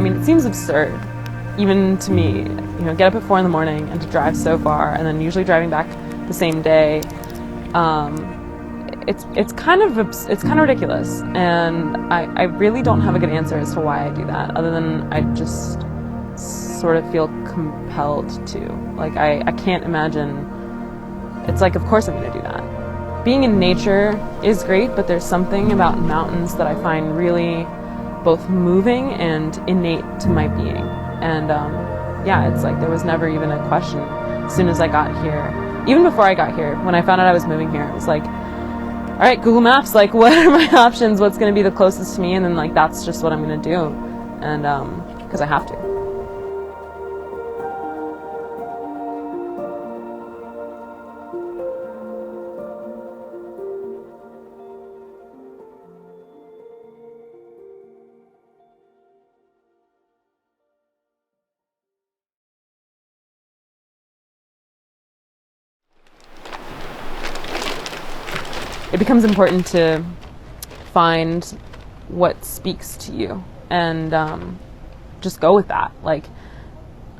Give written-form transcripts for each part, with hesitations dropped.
mean, it seems absurd, even to me, you know, get up at 4 in the morning and to drive so far, and then usually driving back the same day. It's kind of ridiculous, and I really don't have a good answer as to why I do that, other than I just sort of feel compelled to. Like, I can't imagine. It's like, of course I'm going to do that. Being in nature is great, but there's something about mountains that I find really both moving and innate to my being. And yeah, it's like there was never even a question as soon as I got here. Even before I got here, when I found out I was moving here, it was like, all right, Google Maps, like, what are my options? What's going to be the closest to me? And then, like, that's just what I'm going to do. And because I have to. It becomes important to find what speaks to you and just go with that. Like,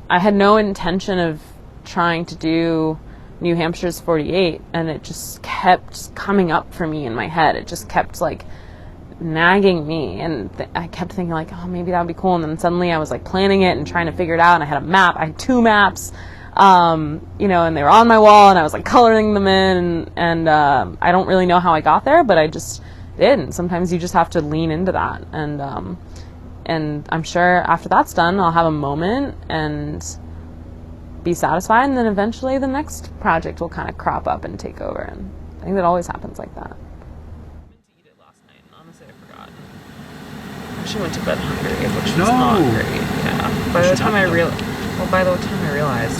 I had no intention of trying to do New Hampshire's 48, and it just kept coming up for me in my head. It just kept, like, nagging me, and I kept thinking, like, oh, maybe that would be cool. And then suddenly I was, like, planning it and trying to figure it out, and I had a map. I had 2 maps. You know, and they were on my wall, and I was like coloring them in, and I don't really know how I got there, but I just did. And sometimes you just have to lean into that, and I'm sure after that's done, I'll have a moment and be satisfied, and then eventually the next project will kind of crop up and take over, and I think that always happens like that. I meant to eat it last night, and honestly I forgot. I actually went to bed hungry, which was not great. Yeah. By the time I realized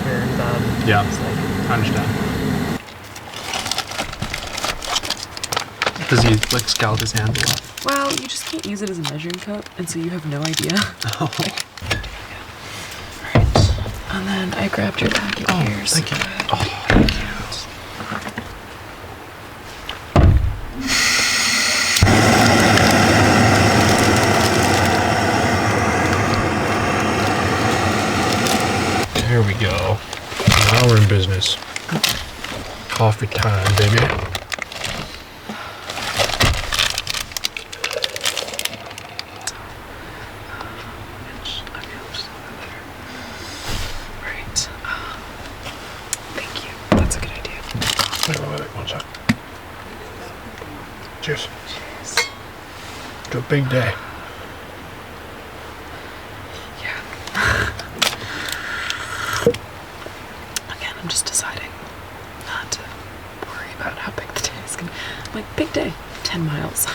we were in bed, yeah, I was like, I understand. Does he like scald his hands a lot? Well, you just can't use it as a measuring cup, and so you have no idea. Oh. Alright. And then I grabbed your packet here. Thank you. Oh, thank you. There we go. Now we're in business. Coffee time, baby. Right. Thank you. That's a good idea. Wait, 1 sec. Cheers. Cheers. To a big day. I'm just deciding not to worry about how big the day is going to be. Like, big day, 10 miles.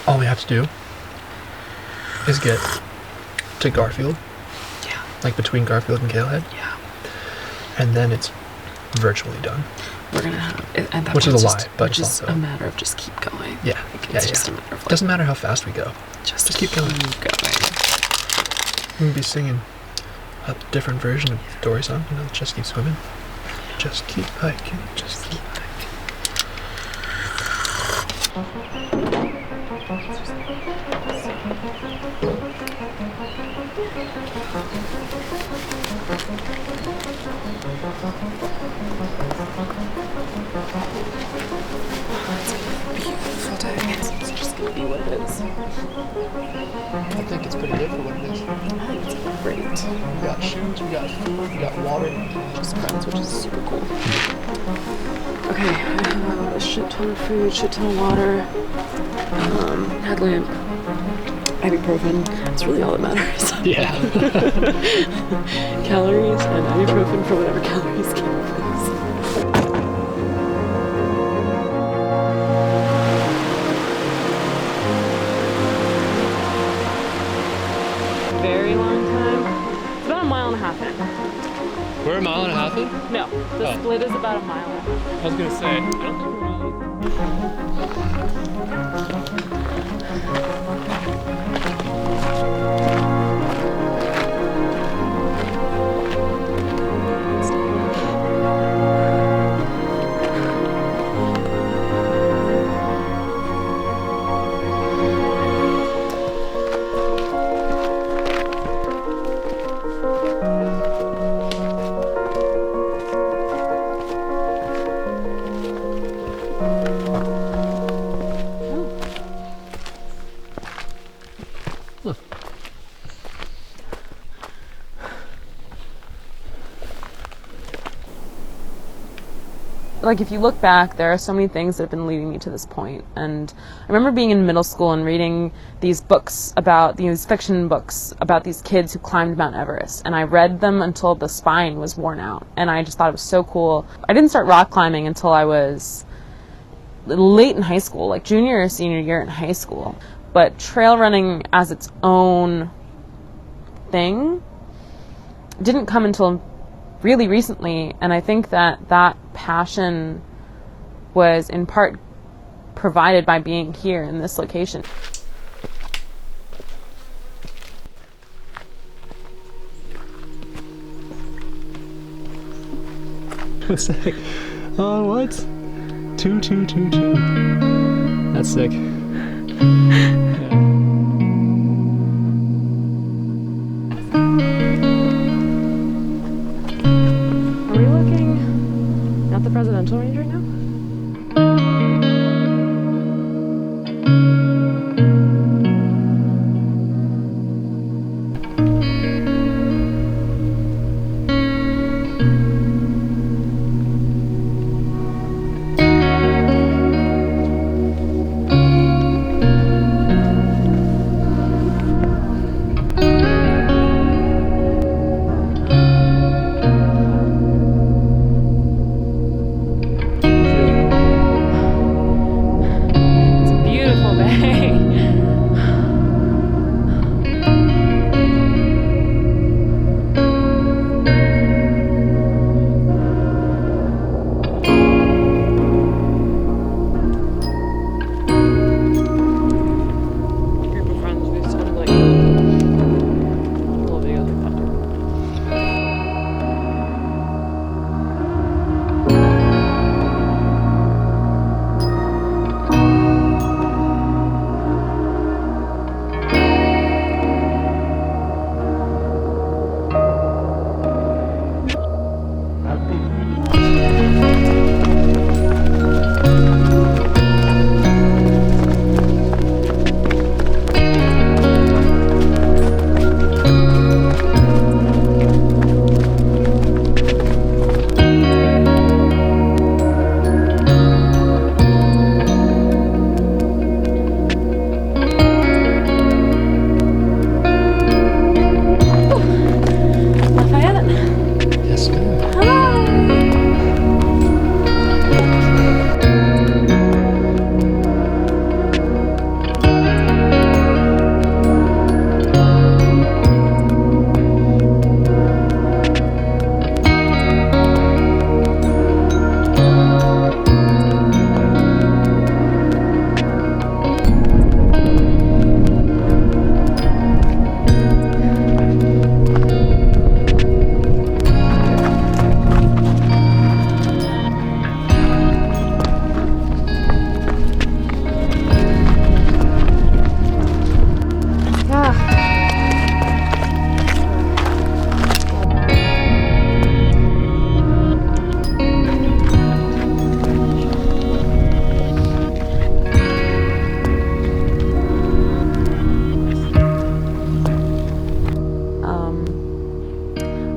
All we have to do is get to Garfield. Yeah. Like between Garfield and Galehead. Yeah. And then it's virtually done. We're going to have... And which is a lie, but which it's is also a matter of just keep going. Yeah. Like, it's just a matter of... Like, doesn't matter how fast we go. Just keep going. We'll be singing a different version of Dory's song, you know, Just Keep Swimming. Just keep hiking, just keep hiking. Beautiful day. It's just going to be what it is. I think it's pretty good for what it is. I think it's great. We got shoes, we got food, we got water. Just friends, which is super cool. Okay, I have a shit ton of food, shit ton of water, headlamp, ibuprofen. That's really all that matters. Yeah. Calories and ibuprofen for whatever calories came with this. Very long time. It's about a mile and a half in. We're a mile and a half in? No, the split is about a mile and a half. I was gonna say, I don't think we're Huh. Like, if you look back, there are so many things that have been leading me to this point. And I remember being in middle school and reading these books about, these fiction books about these kids who climbed Mount Everest. And I read them until the spine was worn out. And I just thought it was so cool. I didn't start rock climbing until I was late in high school, like junior or senior year in high school. But trail running as its own thing didn't come until really recently, and I think that that passion was in part provided by being here in this location. What's that? Oh, what? 2. That's sick. At the presidential range right now?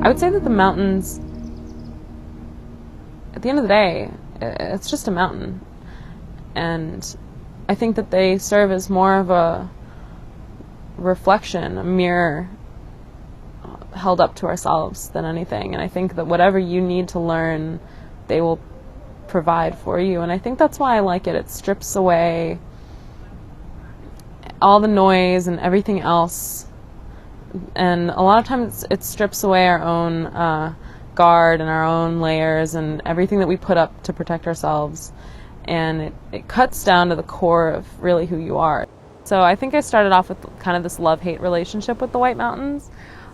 I would say that the mountains, at the end of the day, it's just a mountain. And I think that they serve as more of a reflection, a mirror held up to ourselves than anything. And I think that whatever you need to learn, they will provide for you. And I think that's why I like it. It strips away all the noise and everything else. And a lot of times it strips away our own guard and our own layers and everything that we put up to protect ourselves. And it cuts down to the core of really who you are. So I think I started off with kind of this love-hate relationship with the White Mountains.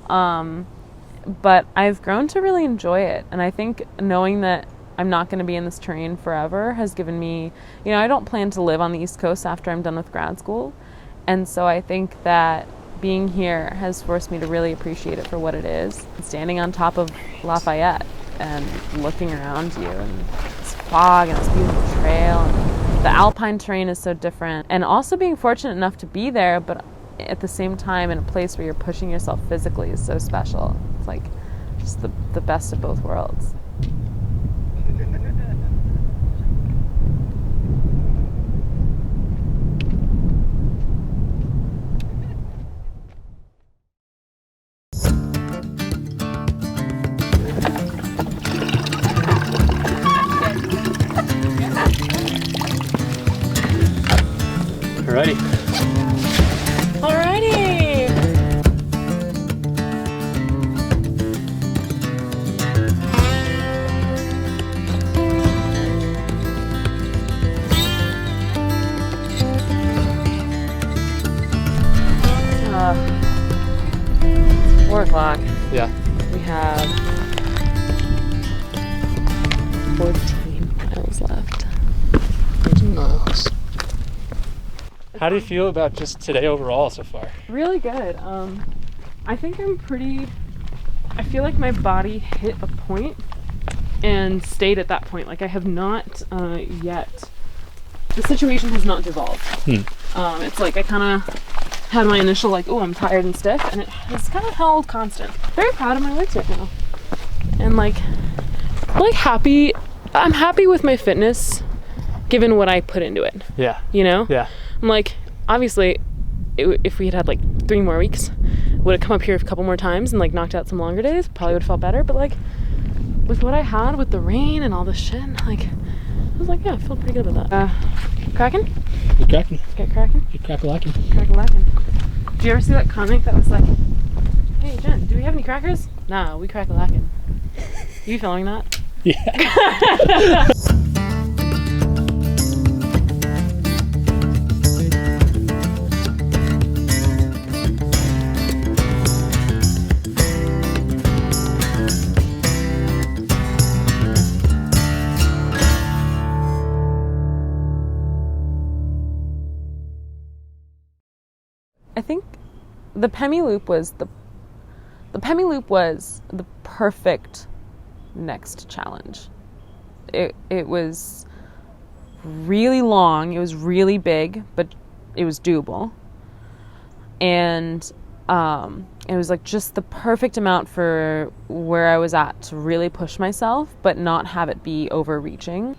But I've grown to really enjoy it. And I think knowing that I'm not going to be in this terrain forever has given me, I don't plan to live on the East Coast after I'm done with grad school. And so I think that being here has forced me to really appreciate it for what it is. Standing on top of Lafayette and looking around you and this fog and this beautiful trail. And the alpine terrain is so different. And also being fortunate enough to be there, but at the same time in a place where you're pushing yourself physically is so special. It's like just the best of both worlds. Alrighty. Alrighty. It's 4 o'clock. Yeah. We have 14 miles left. 14 miles. How do you feel about just today overall so far? Really good. I think I feel like my body hit a point and stayed at that point. Like I have not yet, the situation has not devolved. It's like I kind of had my initial like, oh, I'm tired and stiff, and it has kind of held constant. Very proud of my legs right now. And like happy, I'm happy with my fitness given what I put into it. Yeah. You know? Yeah. I'm like, obviously, if we had had like 3 more weeks, would have come up here a couple more times and like knocked out some longer days, probably would have felt better. But like, with what I had with the rain and all this shit, like, I was like, yeah, I feel pretty good about that. Cracking? You're cracking. Get cracking? You're crack-a-lacking. Crack-a-lacking. Did you ever see that comic that was like, hey Jen, do we have any crackers? Nah, we crack-a-lacking. You filming that? Yeah. I think the Pemi was the perfect next challenge. It was really long, it was really big, but it was doable. And it was like just the perfect amount for where I was at to really push myself, but not have it be overreaching.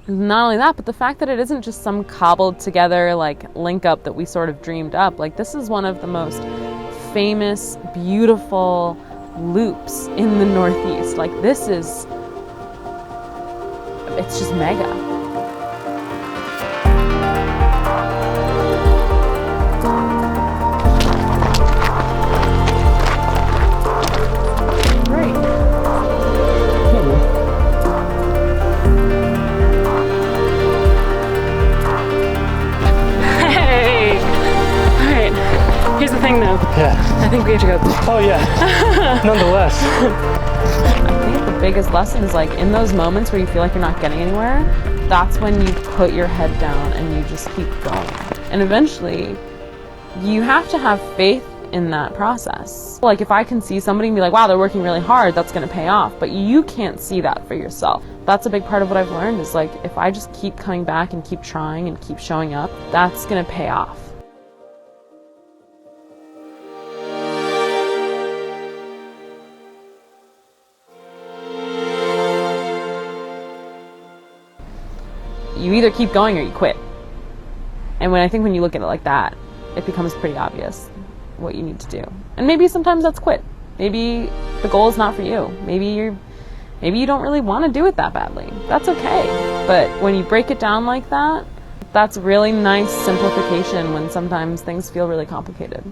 Not only that, but the fact that it isn't just some cobbled together like link up that we sort of dreamed up. Like this is one of the most famous, beautiful loops in the Northeast. Like this is, it's just mega. Yeah. I think we have to go. Oh yeah. Nonetheless. I think the biggest lesson is like in those moments where you feel like you're not getting anywhere, that's when you put your head down and you just keep going. And eventually, you have to have faith in that process. Like if I can see somebody and be like, wow, they're working really hard, that's gonna pay off. But you can't see that for yourself. That's a big part of what I've learned is like, if I just keep coming back and keep trying and keep showing up, that's gonna pay off. You either keep going or you quit. And I think when you look at it like that, it becomes pretty obvious what you need to do. And maybe sometimes that's quit. Maybe the goal is not for you. Maybe you don't really want to do it that badly. That's okay. But when you break it down like that, that's really nice simplification when sometimes things feel really complicated.